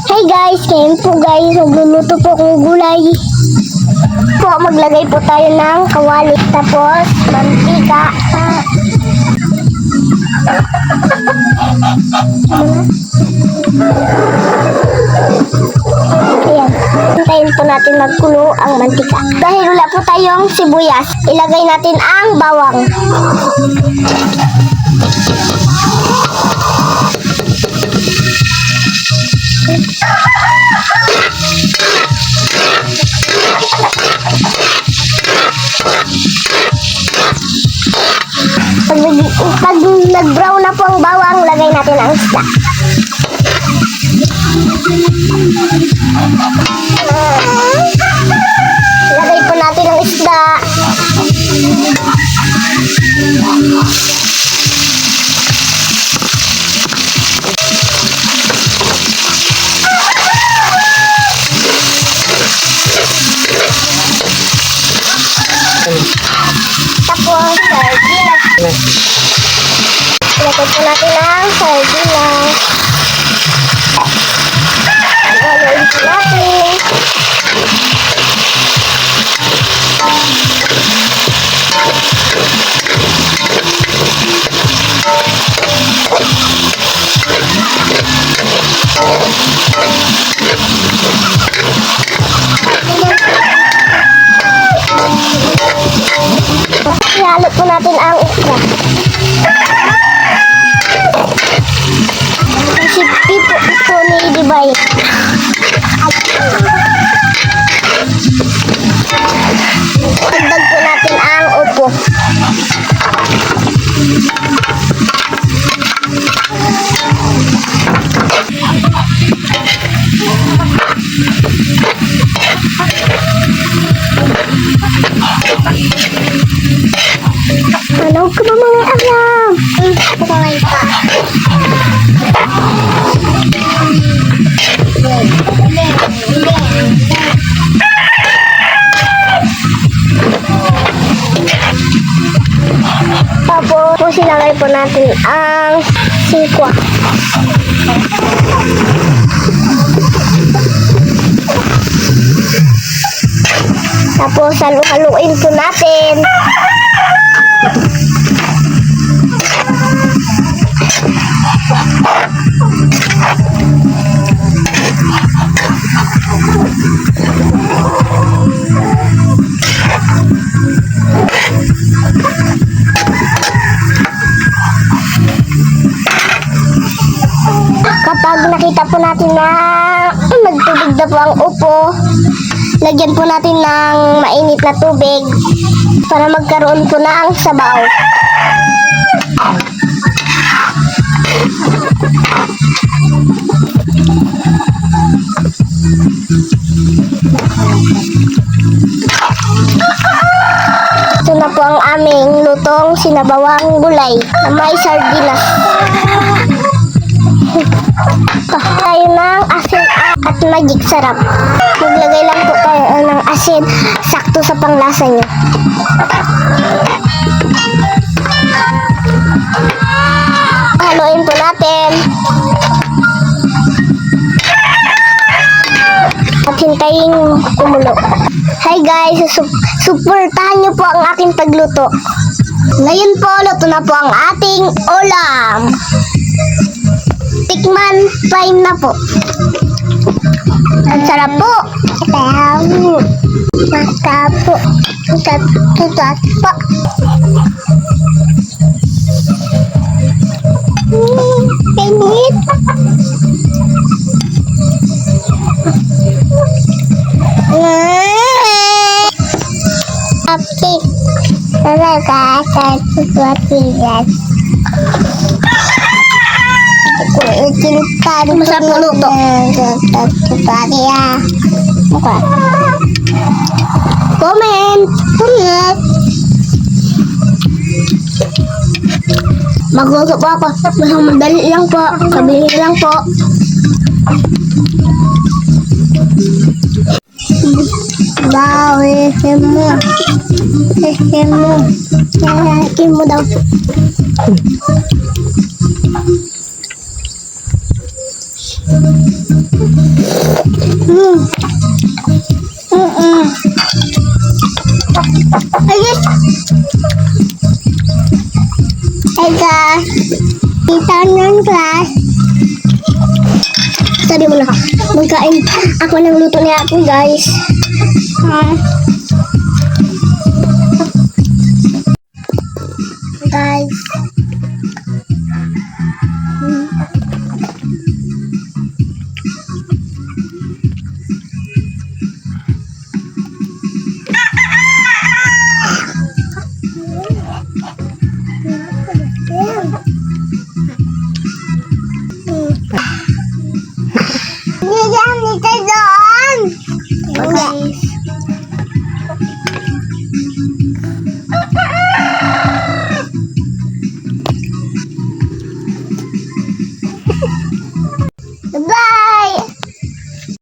Hi guys, ngayon po guys, magluluto po akong gulay. Maglagay po tayo ng kawali, tapos mantika. Ayan, hintayin po natin magkulo ang mantika. Dahil wala po tayong sibuyas, ilagay natin ang bawang. Pag nag-brown na po ang bawang, lagay natin ang isda. Lagay po natin ang isda. Tapos, sardinas. Ilagay po natin ang sardinas. Haluin po natin. Ihalo po natin ang okra. Recipe po ito ni Dibay. Dagdag po natin ang upo. Ano ka ba mga alam? Kulay pa. Tapos, sinangay po natin ang sikwa. Tapos, halu-haluin po natin. Kapag nakita po natin na nagtubig na po ang upo, lagyan po natin ng mainit na tubig para magkaroon po na ang sabaw. Ito na po ang aming lutong sinabawang gulay na may sardinas. Tayo ng asin at magic sarap. Maglagay lang po tayo ng asin sakto sa panglasa nyo. Haluin po natin. At hintayin kumulo. Hi guys, suportahan nyo po ang aking pagluto. Ngayon po, luto na po ang ating ulam. Tikman time na po. Ang sarap po. Masarap po. Masarap po. Pinit. Okay. Talaga sa tutuatigas. Masarap na luto. Comment. Magluto po ako. Madali lang po. Sabihin lang po. Isin mo. Isin mo daw. Itanon class. Sabi mo na ka, magkain ako ng luto ni ate, guys. Guys,